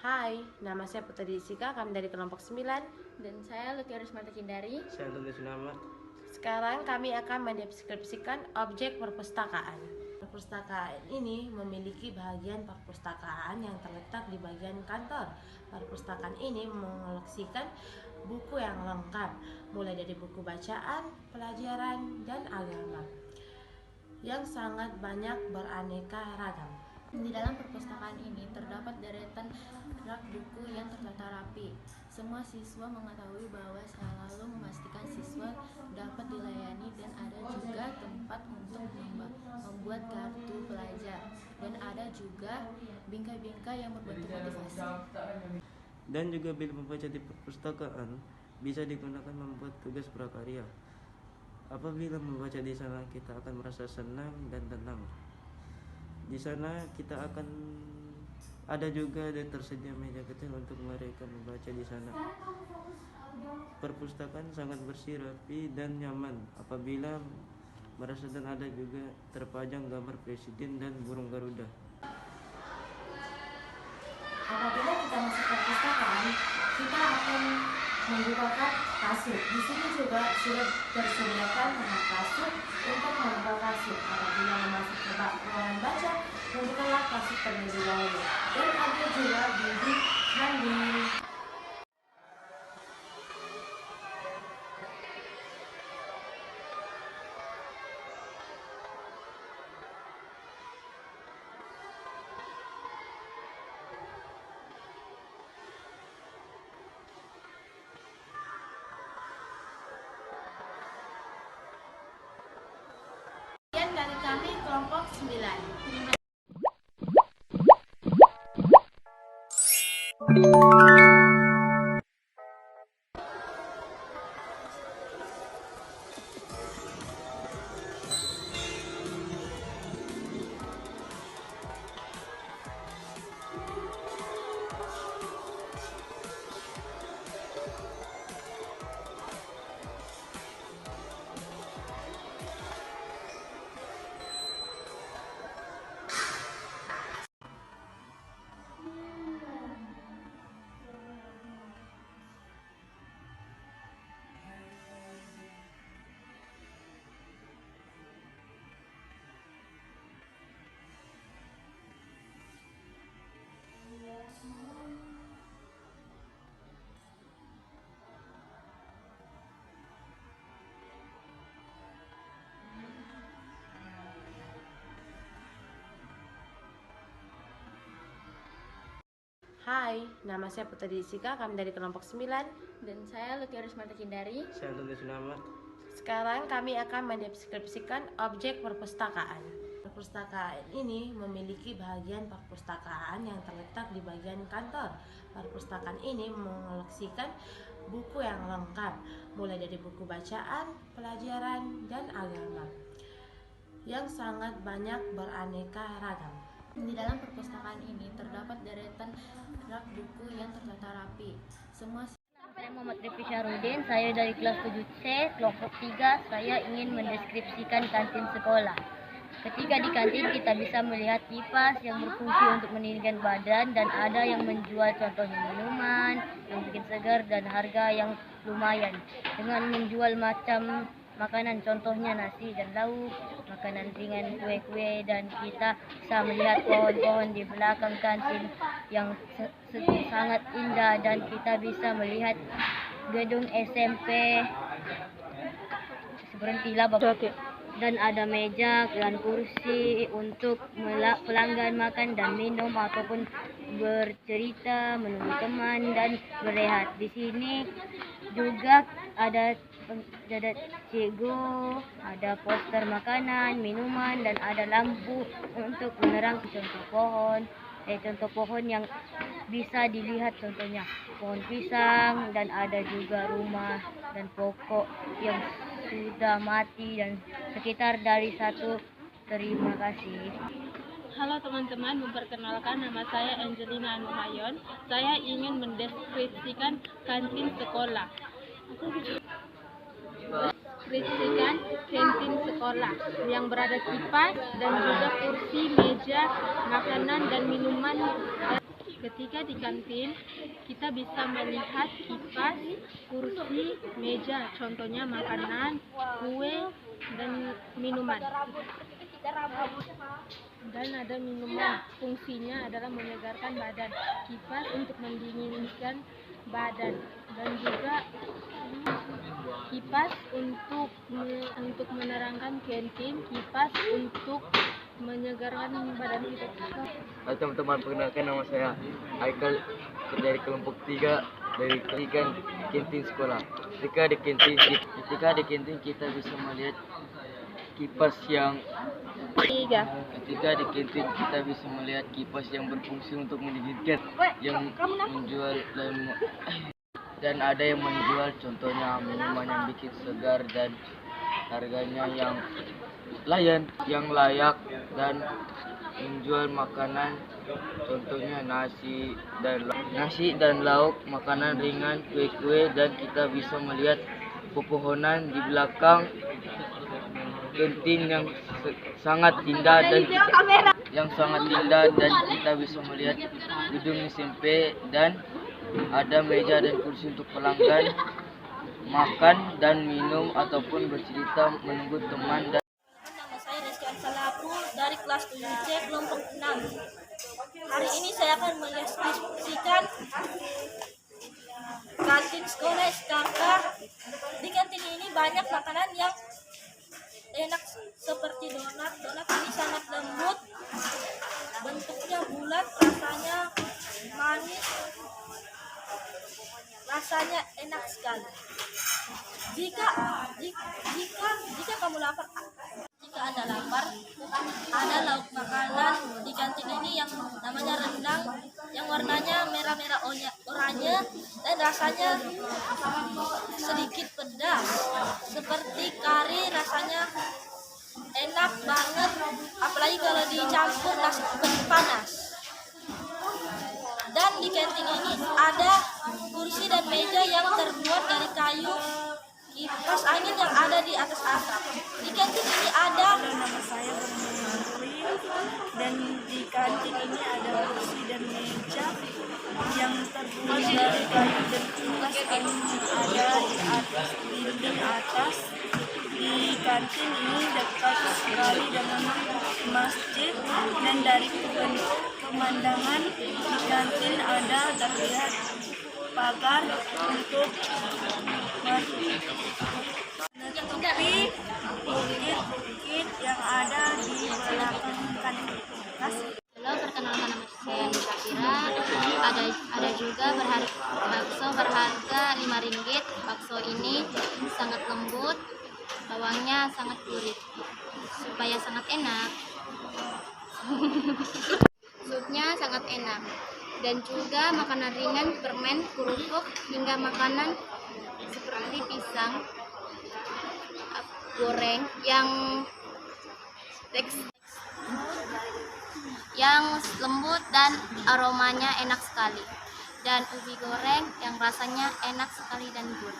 Hai, nama saya Putri Sika, kami dari kelompok 9. Dan saya Lutfi Rismata Kindari. Saya tulis nama. Sekarang kami akan mendeskripsikan objek perpustakaan. Perpustakaan ini memiliki bagian perpustakaan yang terletak di bagian kantor. Perpustakaan ini mengoleksikan buku yang lengkap, mulai dari buku bacaan, pelajaran, dan agama, yang sangat banyak beraneka ragam. Di dalam perpustakaan ini terdapat deretan rak buku yang tertata rapi. Semua siswa mengetahui bahwa selalu memastikan siswa dapat dilayani, dan ada juga tempat untuk membuat kartu pelajar, dan ada juga bingkai-bingkai yang berbentuk motivasi. Dan juga bila membaca di perpustakaan bisa digunakan membuat tugas prakarya. Apabila membaca di sana kita akan merasa senang dan tenang. Di sana kita akan ada juga tersedia meja kecil untuk mereka membaca di sana. Perpustakaan sangat bersih, rapi, dan nyaman. Apabila merasa, dan ada juga terpajang gambar presiden dan burung garuda. Apabila kita masuk perpustakaan, kita akan membukakan kasut. Di sini juga sudah tersediakan kasut untuk membuka kasut. Apabila masuk ke ruangan baca, membukalah kasut terlebih dahulu. Dan ada juga bilik mandi. Dari kami kelompok 9. Hai, nama saya Putri Sika, kami dari kelompok 9. Dan saya Lutfi Rismata Kindari. Saya tulis nama. Sekarang kami akan mendeskripsikan objek perpustakaan. Perpustakaan ini memiliki bagian perpustakaan yang terletak di bagian kantor. Perpustakaan ini mengoleksikan buku yang lengkap, mulai dari buku bacaan, pelajaran, dan agama, yang sangat banyak beraneka ragam. Di dalam perpustakaan ini terdapat deretan rak buku yang tertata rapi. Semua Saya Muhammad Rifki Syarudin, saya dari kelas 7C, kelompok 3. Saya ingin mendeskripsikan kantin sekolah. Ketika di kantin kita bisa melihat kipas yang berfungsi untuk mendinginkan badan, dan ada yang menjual contohnya minuman yang bikin segar dan harga yang lumayan. Dengan menjual macam makanan, contohnya nasi dan lauk, makanan ringan, kue-kue, dan kita bisa melihat pohon-pohon di belakang kantin yang sangat indah, dan kita bisa melihat gedung SMP. Berhentilah Bapak. Dan ada meja dan kursi untuk pelanggan makan dan minum ataupun bercerita, menunggu teman, dan berehat. Di sini juga ada cikgu, ada poster makanan, minuman, dan ada lampu untuk menerangi contoh pohon yang bisa dilihat, contohnya pohon pisang, dan ada juga rumah dan pokok yang sudah mati dan sekitar dari satu. Terima kasih. Halo teman-teman, memperkenalkan, nama saya Angelina Anuhayon. Saya ingin mendeskripsikan kantin sekolah. Deskripsikan kantin sekolah yang berada kipas dan juga kursi, meja, makanan dan minuman. Ketika di kantin, kita bisa melihat kipas, kursi, meja, contohnya makanan, kue, dan minuman. Dan ada minuman, fungsinya adalah menyegarkan badan. Kipas untuk mendinginkan badan, dan juga kipas untuk menerangkan kantin, kipas untuk menyegarkan badan kita. Halo teman-teman, perkenalkan nama saya Aikal dari kelompok 3 dari kantin sekolah. Ketika di kantin kita bisa melihat kipas yang berfungsi untuk mendidikkan, yang menjual dan ada yang menjual contohnya minuman yang bikin segar dan harganya yang layak, dan menjual makanan contohnya nasi dan lauk, makanan ringan, kue-kue, dan kita bisa melihat pepohonan di belakang kantin yang sangat indah dan kita bisa melihat gedung SMP, dan ada meja dan kursi untuk pelanggan makan dan minum ataupun bercerita menunggu teman. Nama saya Rizky Ansalapu dari kelas 7C kelompok 6. Hari ini saya akan mendeskripsikan kantin sekolah SKK. Di kantin ini banyak makanan yang enak seperti donat. Donat ini sangat lembut, bentuknya bulat, rasanya manis, rasanya enak sekali. Jika kamu lapar, jika Anda lapar, ada lauk makanan di kantin ini yang namanya rendang, yang warnanya merah-merah oranye dan rasanya sedikit pedas, seperti kari, rasanya enak banget, apalagi kalau dicampur nasi panas. Dan di kantin ini ada kursi dan meja yang terbuat dari kayu, kipas angin yang ada di atas atap. Di kantin ini ada. Nama saya Bermuli, dan di kantin ini ada kursi dan meja yang terbuat dari kayu dan kipas angin yang ada di atas dinding atas. Di kantin ini dekat sekali dengan masjid, dan dari pemandangan di kantin ada terlihat pagar untuk menutupi bukit-bukit yang ada di belakang kantin. Halo, perkenalkan nama saya Syafira. Ada juga bakso berharga Rp5. Bakso ini sangat lembut, bawangnya sangat gurih, supaya sangat enak. Supnya sangat enak, dan juga makanan ringan, permen, kerupuk, hingga makanan seperti pisang goreng yang lembut dan aromanya enak sekali, dan ubi goreng yang rasanya enak sekali dan gurih.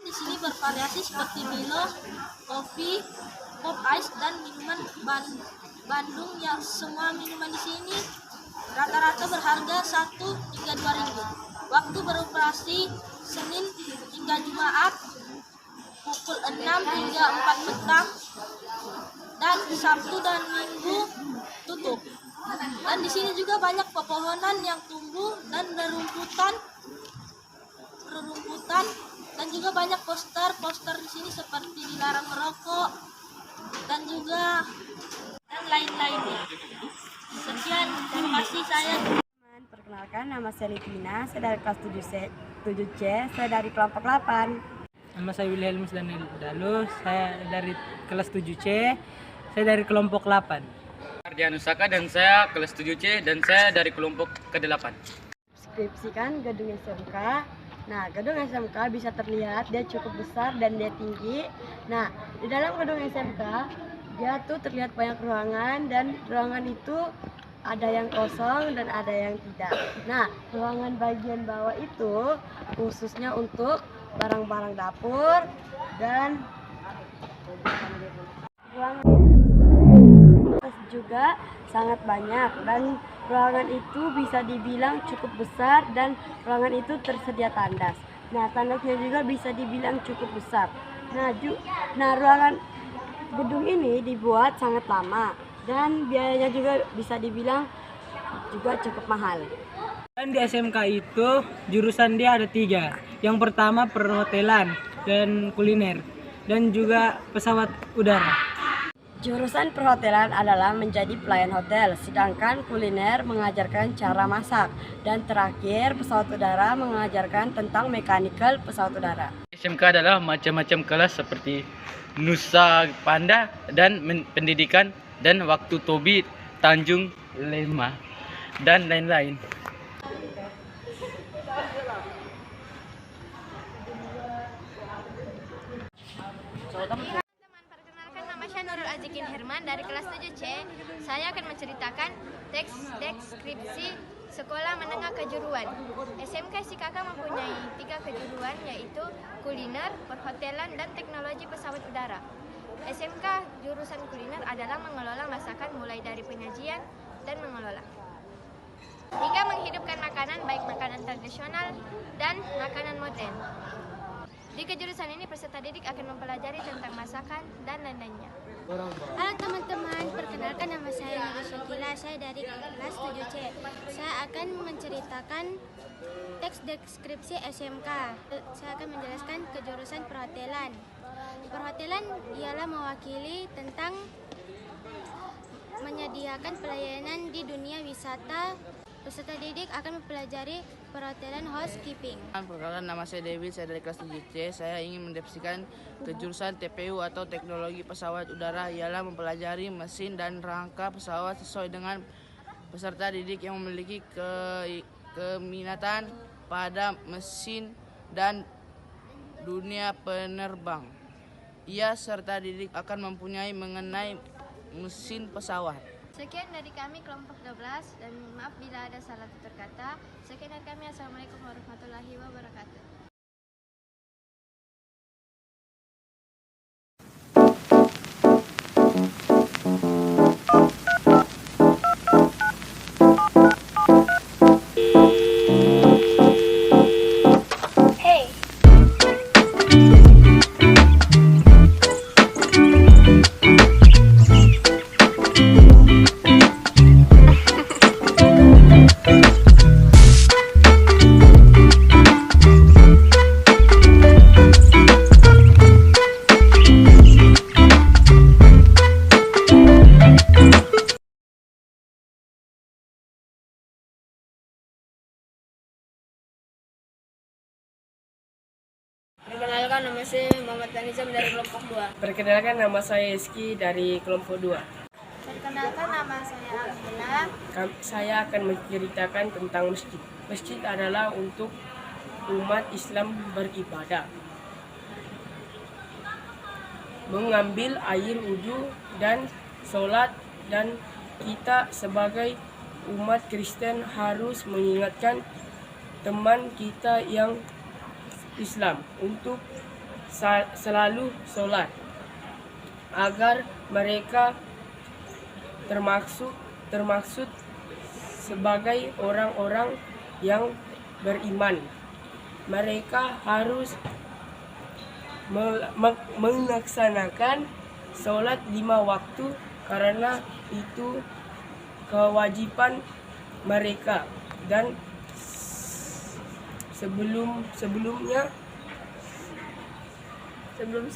Di sini bervariasi seperti Milo, kopi, pop ice, dan minuman Bandung, yang semua minuman di sini rata-rata berharga Rp1 hingga Rp2. Waktu beroperasi Senin hingga Jumat pukul 6 hingga 4 petang, dan Sabtu dan Minggu tutup. Dan di sini juga banyak pepohonan yang tumbuh dan rerumputan, dan juga banyak poster di sini seperti dilarang merokok dan juga yang lain-lainnya. Sekian, terima kasih saya. Perkenalkan, nama saya Litina, saya dari kelas 7C, saya dari kelompok 8. Nama saya Wilhelmus Daniel Dalu, saya dari kelas 7C, saya dari kelompok 8. Ardian Usaka, dan saya kelas 7C, dan saya dari kelompok ke-8. Deskripsikan gedung SMK. Nah, gedung SMK bisa terlihat dia cukup besar dan dia tinggi. Nah, di dalam gedung SMK dia tuh terlihat banyak ruangan, dan ruangan itu ada yang kosong dan ada yang tidak. Nah, ruangan bagian bawah itu khususnya untuk barang-barang dapur, dan ruangan Juga sangat banyak dan ruangan itu bisa dibilang cukup besar dan ruangan itu tersedia tandas. Nah, tandasnya juga bisa dibilang cukup besar. Nah, ruangan gedung ini dibuat sangat lama dan biayanya juga bisa dibilang juga cukup mahal. Dan di SMK itu jurusan dia ada 3. Yang pertama perhotelan dan kuliner dan juga pesawat udara. Jurusan perhotelan adalah menjadi pelayan hotel, sedangkan kuliner mengajarkan cara masak, dan terakhir pesawat udara mengajarkan tentang mekanikal pesawat udara. SMK adalah macam-macam kelas seperti Nusa Panda dan pendidikan dan waktu Tobi Tanjung Lema dan lain-lain. Nurul Azikin Herman dari kelas 7C. Saya akan menceritakan teks deskripsi sekolah menengah kejuruan. SMK SIKK mempunyai 3 kejuruan, yaitu kuliner, perhotelan, dan teknologi pesawat udara. SMK jurusan kuliner adalah mengelola masakan mulai dari penyajian dan mengelola hingga menghidupkan makanan, baik makanan tradisional dan makanan modern. Di kejurusan ini peserta didik akan mempelajari tentang masakan dan lain-lainnya. Halo teman-teman, perkenalkan nama saya Nurul Syakila, saya dari kelas 7C. Saya akan menceritakan teks deskripsi SMK. Saya akan menjelaskan kejurusan perhotelan. Perhotelan ialah mewakili tentang menyediakan pelayanan di dunia wisata. Peserta didik akan mempelajari perhotelan housekeeping. Perkenalkan, nama saya David, saya dari kelas 7C. Saya ingin mendeskripsikan kejurusan TPU atau teknologi pesawat udara, ialah mempelajari mesin dan rangka pesawat sesuai dengan peserta didik yang memiliki keminatan pada mesin dan dunia penerbang. Ia serta didik akan mempunyai mengenai mesin pesawat. Sekian dari kami kelompok 12 dan maaf bila ada salah tutur kata. Sekian dari kami. Assalamualaikum warahmatullahi wabarakatuh. Perkenalkan, nama saya Muhammad Tanizam dari kelompok 2. Perkenalkan, nama saya Eski dari kelompok 2. Perkenalkan, nama saya Alhamdulillah. Saya akan menceritakan tentang masjid. Masjid adalah untuk umat Islam beribadah, mengambil air wudhu dan sholat, dan kita sebagai umat Kristen harus mengingatkan teman kita yang Islam untuk selalu sholat agar mereka termaksud sebagai orang-orang yang beriman. Mereka harus melaksanakan sholat 5 waktu karena itu kewajiban mereka, dan sebelum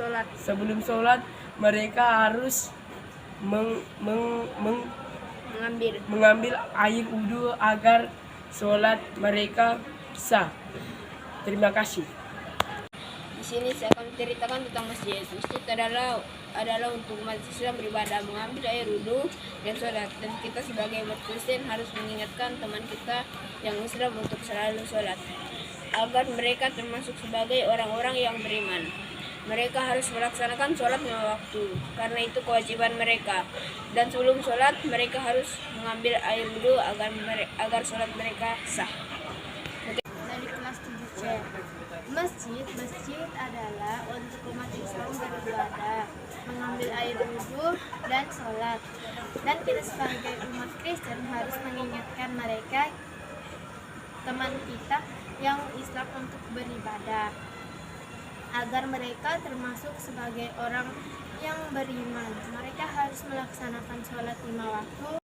sholat mereka harus mengambil air wudhu agar sholat mereka sah. Terima kasih. Di sini saya akan menceritakan tentang masjid. Masjid adalah untuk umat Islam beribadah, mengambil air wudhu dan sholat. Dan kita sebagai umat Kristen harus mengingatkan teman kita yang Islam untuk selalu sholat, agar mereka termasuk sebagai orang-orang yang beriman. Mereka harus melaksanakan sholat 5 waktu, karena itu kewajiban mereka. Dan sebelum sholat, mereka harus mengambil air wudhu agar sholat mereka sah. Dari kelas 7C. Masjid adalah untuk umat Islam beribadah, mengambil air wudhu dan sholat. Dan kita sebagai umat Kristen harus mengingatkan mereka, teman kita yang Islam, untuk beribadah, agar mereka termasuk sebagai orang yang beriman. Mereka harus melaksanakan sholat 5 waktu.